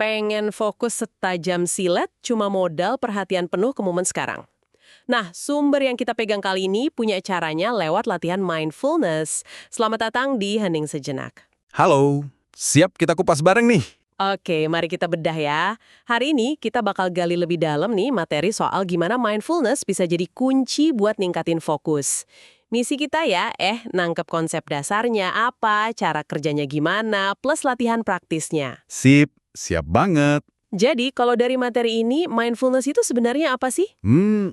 Pengen fokus setajam silet cuma modal perhatian penuh ke momen sekarang. Nah, sumber yang kita pegang kali ini punya caranya lewat latihan mindfulness. Selamat datang di Hening Sejenak. Halo, siap kita kupas bareng nih. Oke, mari kita bedah ya. Hari ini kita bakal gali lebih dalam nih materi soal gimana mindfulness bisa jadi kunci buat ningkatin fokus. Misi kita ya, nangkep konsep dasarnya apa, cara kerjanya gimana, plus latihan praktisnya. Sip, siap banget. Jadi, kalau dari materi ini, mindfulness itu sebenarnya apa sih?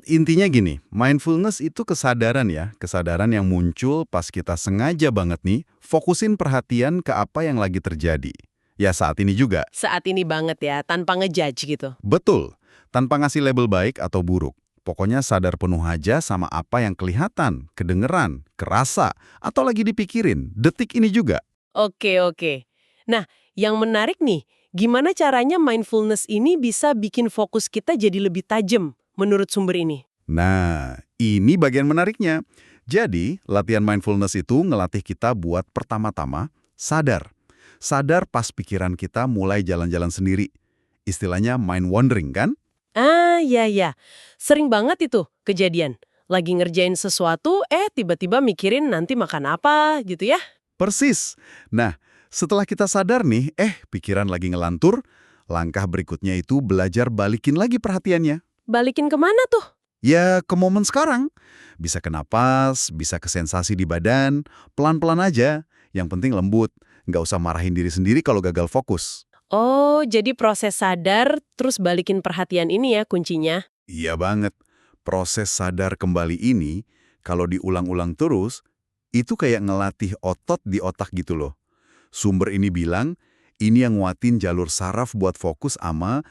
Intinya gini, mindfulness itu kesadaran ya, kesadaran yang muncul pas kita sengaja banget nih, fokusin perhatian ke apa yang lagi terjadi. Ya saat ini juga. Saat ini banget ya, tanpa ngejudge gitu. Betul, tanpa ngasih label baik atau buruk. Pokoknya sadar penuh aja sama apa yang kelihatan, kedengeran, kerasa, atau lagi dipikirin, detik ini juga. Oke, oke. Nah, yang menarik nih, gimana caranya mindfulness ini bisa bikin fokus kita jadi lebih tajam menurut sumber ini? Nah, ini bagian menariknya. Jadi, latihan mindfulness itu ngelatih kita buat pertama-tama sadar. Sadar pas pikiran kita mulai jalan-jalan sendiri. Istilahnya mind wandering kan? Ah, ya. Sering banget itu kejadian. Lagi ngerjain sesuatu, tiba-tiba mikirin nanti makan apa gitu ya. Persis. Nah, setelah kita sadar nih, pikiran lagi ngelantur, langkah berikutnya itu belajar balikin lagi perhatiannya. Balikin kemana tuh? Ya, ke momen sekarang. Bisa ke napas, bisa ke sensasi di badan, pelan-pelan aja. Yang penting lembut, nggak usah marahin diri sendiri kalau gagal fokus. Oh, jadi proses sadar terus balikin perhatian ini ya kuncinya. Iya banget. Proses sadar kembali ini, kalau diulang-ulang terus, itu kayak ngelatih otot di otak gitu loh. Sumber ini bilang, ini yang nguatin jalur saraf buat fokus sama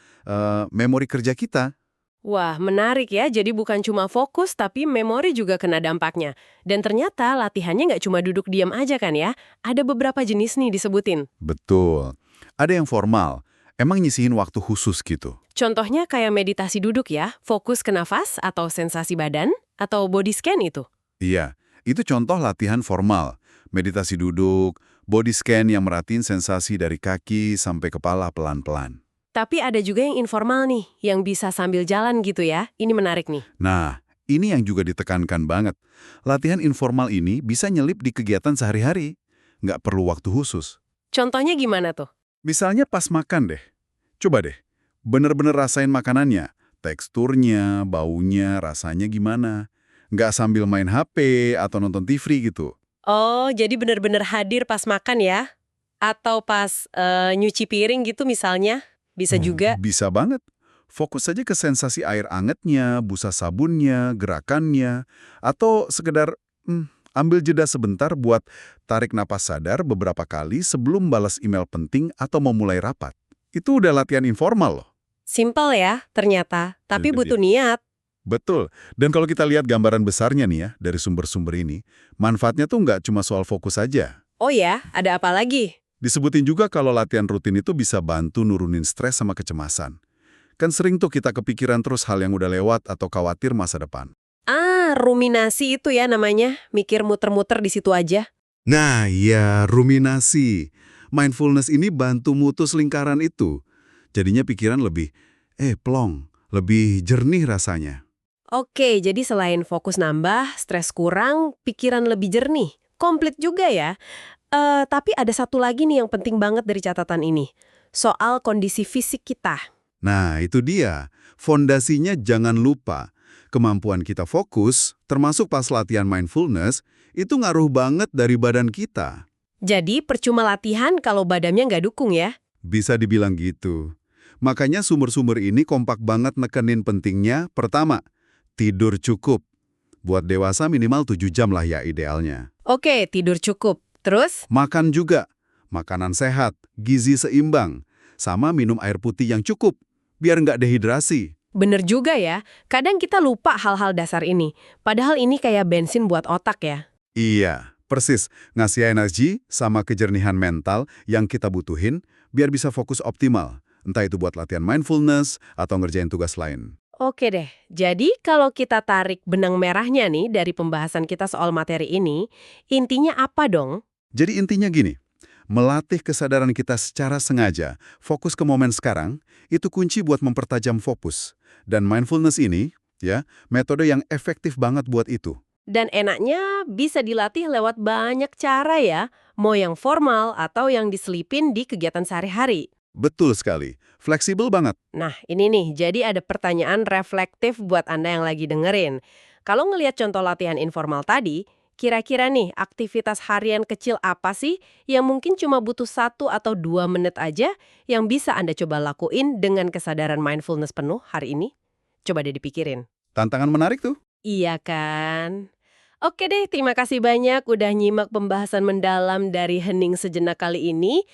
memori kerja kita. Wah, menarik ya. Jadi bukan cuma fokus, tapi memori juga kena dampaknya. Dan ternyata latihannya nggak cuma duduk diam aja kan ya. Ada beberapa jenis nih disebutin. Betul. Ada yang formal, emang nyisihin waktu khusus gitu. Contohnya kayak meditasi duduk ya, fokus ke nafas atau sensasi badan, atau body scan itu. Iya, itu contoh latihan formal. Meditasi duduk, body scan yang merhatiin sensasi dari kaki sampai kepala pelan-pelan. Tapi ada juga yang informal nih, yang bisa sambil jalan gitu ya. Ini menarik nih. Nah, ini yang juga ditekankan banget. Latihan informal ini bisa nyelip di kegiatan sehari-hari. Nggak perlu waktu khusus. Contohnya gimana tuh? Misalnya pas makan deh. Coba deh, bener-bener rasain makanannya. Teksturnya, baunya, rasanya gimana. Nggak sambil main HP atau nonton TV gitu. Oh, jadi benar-benar hadir pas makan ya? Atau pas nyuci piring gitu misalnya? Bisa juga. Bisa banget. Fokus saja ke sensasi air angetnya, busa sabunnya, gerakannya, atau sekedar ambil jeda sebentar buat tarik napas sadar beberapa kali sebelum balas email penting atau memulai rapat. Itu udah latihan informal loh. Simple ya, ternyata. Tapi Itu dia. butuh niat. Betul. Dan kalau kita lihat gambaran besarnya nih ya, dari sumber-sumber ini, manfaatnya tuh nggak cuma soal fokus saja. Oh ya, ada apa lagi? Disebutin juga kalau latihan rutin itu bisa bantu nurunin stres sama kecemasan. Kan sering tuh kita kepikiran terus hal yang udah lewat atau khawatir masa depan. Ah, ruminasi itu ya namanya. Mikir muter-muter di situ aja. Nah, ya ruminasi. Mindfulness ini bantu mutus lingkaran itu. Jadinya pikiran lebih, plong, lebih jernih rasanya. Oke, jadi selain fokus nambah, stres kurang, pikiran lebih jernih. Komplit juga ya. Tapi ada satu lagi nih yang penting banget dari catatan ini. Soal kondisi fisik kita. Nah, itu dia. Fondasinya jangan lupa. Kemampuan kita fokus, termasuk pas latihan mindfulness, itu ngaruh banget dari badan kita. Jadi percuma latihan kalau badannya nggak dukung ya. Bisa dibilang gitu. Makanya sumber-sumber ini kompak banget nekenin pentingnya, pertama, tidur cukup. Buat dewasa minimal 7 jam lah ya idealnya. Oke, tidur cukup. Terus? Makan juga. Makanan sehat, gizi seimbang. Sama minum air putih yang cukup, biar nggak dehidrasi. Bener juga ya, kadang kita lupa hal-hal dasar ini. Padahal ini kayak bensin buat otak ya. Iya, persis. Ngasih energi sama kejernihan mental yang kita butuhin biar bisa fokus optimal. Entah itu buat latihan mindfulness atau ngerjain tugas lain. Oke deh, jadi kalau kita tarik benang merahnya nih dari pembahasan kita soal materi ini, intinya apa dong? Jadi intinya gini, Melatih kesadaran kita secara sengaja, fokus ke momen sekarang, itu kunci buat mempertajam fokus. Dan mindfulness ini, ya, metode yang efektif banget buat itu. Dan enaknya bisa dilatih lewat banyak cara ya, mau yang formal atau yang diselipin di kegiatan sehari-hari. Betul sekali. Fleksibel banget. Nah, ini nih, jadi ada pertanyaan reflektif buat Anda yang lagi dengerin. Kalau ngelihat contoh latihan informal tadi, kira-kira nih aktivitas harian kecil apa sih yang mungkin cuma butuh 1 atau 2 menit aja yang bisa Anda coba lakuin dengan kesadaran mindfulness penuh hari ini? Coba deh dipikirin. Tantangan menarik tuh. Iya kan? Oke deh, terima kasih banyak udah nyimak pembahasan mendalam dari Hening Sejenak kali ini.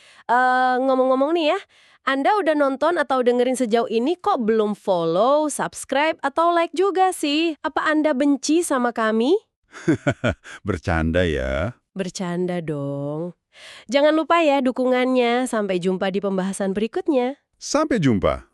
Ngomong-ngomong nih ya, Anda udah nonton atau dengerin sejauh ini kok belum follow, subscribe, atau like juga sih? Apa Anda benci sama kami? Bercanda ya. Bercanda dong. Jangan lupa ya dukungannya. Sampai jumpa di pembahasan berikutnya. Sampai jumpa.